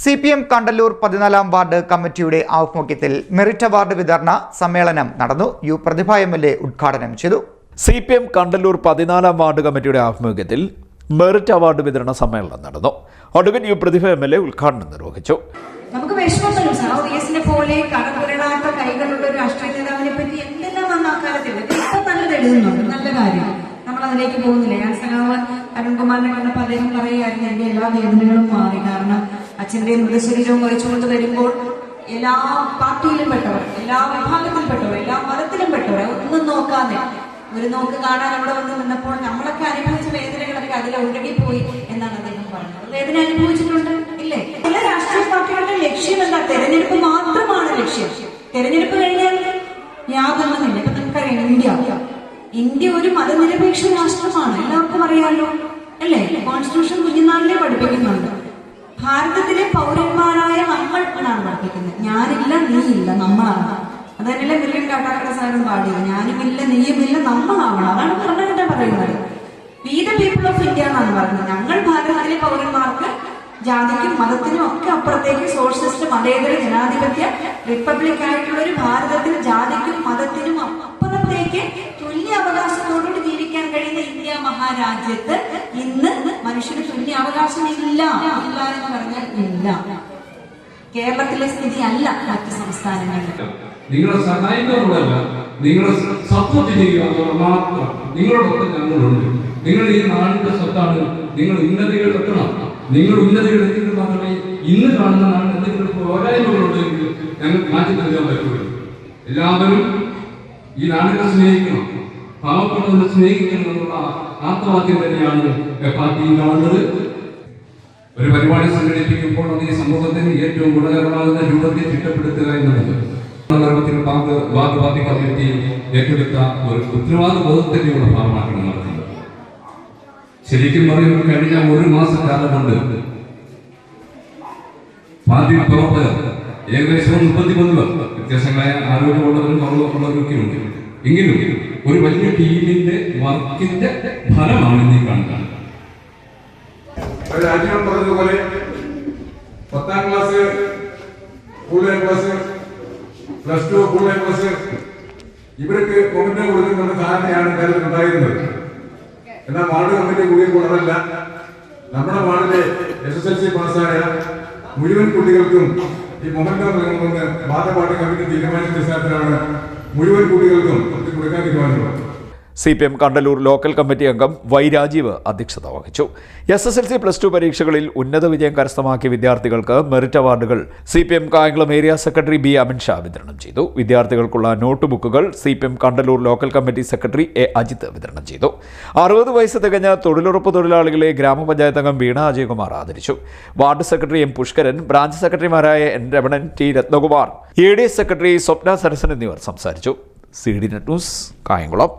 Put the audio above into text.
CPM Kandalloor 14-ാം ward കമ്മിറ്റിയുടെ ആഭിമുഖ്യത്തിൽ merit award വിതരണ സമ്മേളനം നടന്നു. യു പ്രതിഭ MLA ഉദ്ഘാടനം ചെയ്തു. CPM കണ്ടല്ലൂർ 14-ാം വാർഡ് കമ്മിറ്റിയുടെ ആഭിമുഖ്യത്തിൽ മെറിറ്റ് അവാർഡ് വിതരണ സമ്മേളനം നടന്നു. അഡ്വക്കേറ്റ് യു പ്രതിഭ MLA ഉദ്ഘാടനം നിർവഹിച്ചു. നമുക്ക് വിഷമമൊന്നും സൗദിയസിനെ പോലെ കടപുരളാത്ത കൈകളുള്ള ഒരു രാഷ്ട്രീയ നേതാവിനെ പറ്റി എന്തെല്ലാം നന്നാക്കാരത്തിൽ ഇപ്പം നല്ലത് എഴുതുന്നുണ്ട്. നല്ല കാര്യം, നമ്മൾ അതിലേക്ക് പോകുന്നില്ല. ഞാൻ സഖാവ് അരുൺകുമാറിനെ കണ്ടപ്പോൾ അദ്ദേഹം പറയുകയായിരുന്നു, എന്റെ എല്ലാ വേദനകളും മാറി. കാരണം അച്ഛന്റെ മൃതശരീരവും വഹിച്ചുകൊണ്ട് വരുമ്പോൾ എല്ലാ പാർട്ടിയിലും പെട്ടവർ, എല്ലാ വിഭാഗത്തിൽപ്പെട്ടവർ, എല്ലാ മതത്തിലും പെട്ടവർ ഒന്നും നോക്കാതെ ഒരു നോക്ക് കാണാൻ അവിടെ വന്ന് നിന്നപ്പോൾ നമ്മളൊക്കെ അനുഭവിച്ച വേദനകളൊക്കെ അതിൽ ഒഴുകിപ്പോയി എന്നാണ് അദ്ദേഹം പറഞ്ഞത്. വേദന അനുഭവിച്ചിട്ടുണ്ട് ഇല്ലേ? എല്ലാ രാഷ്ട്രീയ പാർട്ടികളുടെ ലക്ഷ്യം എന്താ? തെരഞ്ഞെടുപ്പ് മാത്രമാണ് ലക്ഷ്യം. തെരഞ്ഞെടുപ്പ് കഴിഞ്ഞാൽ യാതൊന്നുമില്ല. ഇപ്പൊ നമുക്കറിയാം, ഇന്ത്യ ഒരു മതനിരപേക്ഷ രാഷ്ട്രമാണ്, എല്ലാവർക്കും അറിയാമല്ലോ അല്ലേ? കോൺസ്റ്റിറ്റ്യൂഷൻ കുഞ്ഞുനാളിലെ പഠിപ്പിക്കുന്നുണ്ട്. ഭാരതത്തിലെ പൗരന്മാരായ നമ്മൾ എന്നാണ് പഠിപ്പിക്കുന്നത്. ഞാനില്ല, നീയില്ല, നമ്മളാണ്. അതല്ലേ മില്യൻ കാട്ടാക്കട സാറും പാടിയത്, ഞാനുമില്ല, നീയുമില്ല, നമ്മളാവണം. അതാണ് ഭരണഘടന പറയുന്നത്. We the people of India എന്നാണ് പറയുന്നത്. ഞങ്ങൾ ഭാരതത്തിലെ പൗരന്മാർക്ക് ജാതിക്കും മതത്തിനും ഒക്കെ അപ്പുറത്തേക്ക് സോഷ്യലിസ്റ്റ് മതേതര ജനാധിപത്യ റിപ്പബ്ലിക് ആയിട്ടുള്ള ഒരു ഭാരതത്തിൽ ജാതിക്കും മതത്തിനും അപ്പുറത്തേക്ക് തുല്യ അവകാശത്തോടുകൂടി ജീവിക്കാൻ കഴിയുന്ന ഇന്ത്യ മഹാരാജ്യത്ത് ഇന്ന് മനുഷ്യന് തുല്യ അവകാശം ഇല്ല എന്ന് പറഞ്ഞാൽ ഇല്ല. കേരളത്തിലെ സ്ഥിതി അല്ല മറ്റ് സംസ്ഥാനങ്ങളിൽ. നിങ്ങളെ സഹായിക്കാനുള്ളതല്ല, നിങ്ങളെ സപ്പോർട്ട് ചെയ്യുക എന്നുള്ള മാത്രം. നിങ്ങളോടൊപ്പം ഞങ്ങളുണ്ട്. നിങ്ങൾ ഈ നാടിന്റെ സ്വത്താണ്. നിങ്ങൾ ഉന്നതികൾ എത്തണം. നിങ്ങൾ ഉന്നതികൾ എത്തിയിട്ട് മാത്രമേ ഇന്ന് കാണുന്ന നാടിന് എന്തെങ്കിലും പോരായ്മകളുണ്ടെങ്കിൽ ഞങ്ങൾക്ക് മാറ്റി നൽകാൻ പറ്റുള്ളൂ. എല്ലാവരും ഈ നാടിനെ സ്നേഹിക്കണം, പാവപ്പെട്ടവരെ സ്നേഹിക്കണം എന്നുള്ള ആത്മവാക്യം തന്നെയാണ് പാർട്ടിയും കാണുന്നത്. ഒരു പരിപാടി സംഘടിപ്പിക്കുമ്പോൾ അത് ഈ സമൂഹത്തിന് ഏറ്റവും ഗുണകരമാകുന്ന രൂപത്തിൽ ചിട്ടപ്പെടുത്തുക എന്നുള്ളത് വാർഡ് പാർട്ടി കമ്മിറ്റി ഏറ്റെടുത്ത ഒരു ഉത്തരവാദ ബോധത്തിന്റെയുള്ള ഭാഗമാക്കണം നടത്തുന്നത്. ശരിക്കും പറയുമ്പോൾ കഴിഞ്ഞ ഒരു മാസക്കാലം കൊണ്ട് പാർട്ടി പ്രവർത്തകർ ഏകദേശം 33 പേർ, വ്യത്യാസങ്ങളായ ആരോഗ്യമുള്ളവരും കുറവുള്ളവരൊക്കെ ഉണ്ട്. എങ്കിലും ഒരു വലിയ ടീമിന്റെ വർക്കിന്റെ ഫലമാണ് നീ കാണുന്നത്. രാജ്യം പറഞ്ഞതുപോലെ 10ാം class full A plus, +2 full A plus, ഇവർക്ക് കൊണ്ടുപോയി കൊടുക്കുന്ന ധാരണയാണ് കേരളത്തിൽ ഉണ്ടായിരുന്നത്. എന്നാൽ വാർഡ് കമ്മിറ്റി കൂടിയപ്പോൾ അതല്ല. നമ്മുടെ വാർഡിലെ SSLC പാസ്സായ മുഴുവൻ കുട്ടികൾക്കും ഈ മൊമെന്റോ നൽകണമെന്ന് വാർഡ് കമ്മിറ്റി തീരുമാനിച്ച അടിസ്ഥാനത്തിലാണ് മുഴുവൻ കുട്ടികൾക്കും കൊടുക്കാൻ തീരുമാനിച്ചത്. CPM കണ്ടല്ലൂർ ലോക്കൽ കമ്മിറ്റി അംഗം വൈ രാജീവ് അധ്യക്ഷത വഹിച്ചു. SSLC +2 പരീക്ഷകളിൽ ഉന്നത വിജയം കരസ്ഥമാക്കിയ വിദ്യാർത്ഥികൾക്ക് മെറിറ്റ് അവാർഡുകൾ CPM Kayamkulam area secretary B Amin Shah വിതരണം ചെയ്തു. വിദ്യാർത്ഥികൾക്കുള്ള നോട്ട് ബുക്കുകൾ CPM Kandallur local committee secretary A Ajith വിതരണം ചെയ്തു. 60 വയസ്സ് തികഞ്ഞ തൊഴിലുറപ്പ് തൊഴിലാളികളെ ഗ്രാമപഞ്ചായത്ത് അംഗം വീണ അജയകുമാർ ആദരിച്ചു. Ward secretary M Pushkaran, branch സെക്രട്ടറിമാരായ N Ramanan, T Ratnakumar, ADS secretary Swapna Sarasan എന്നിവർ സംസാരിച്ചു. CD net news, Kayamkulam.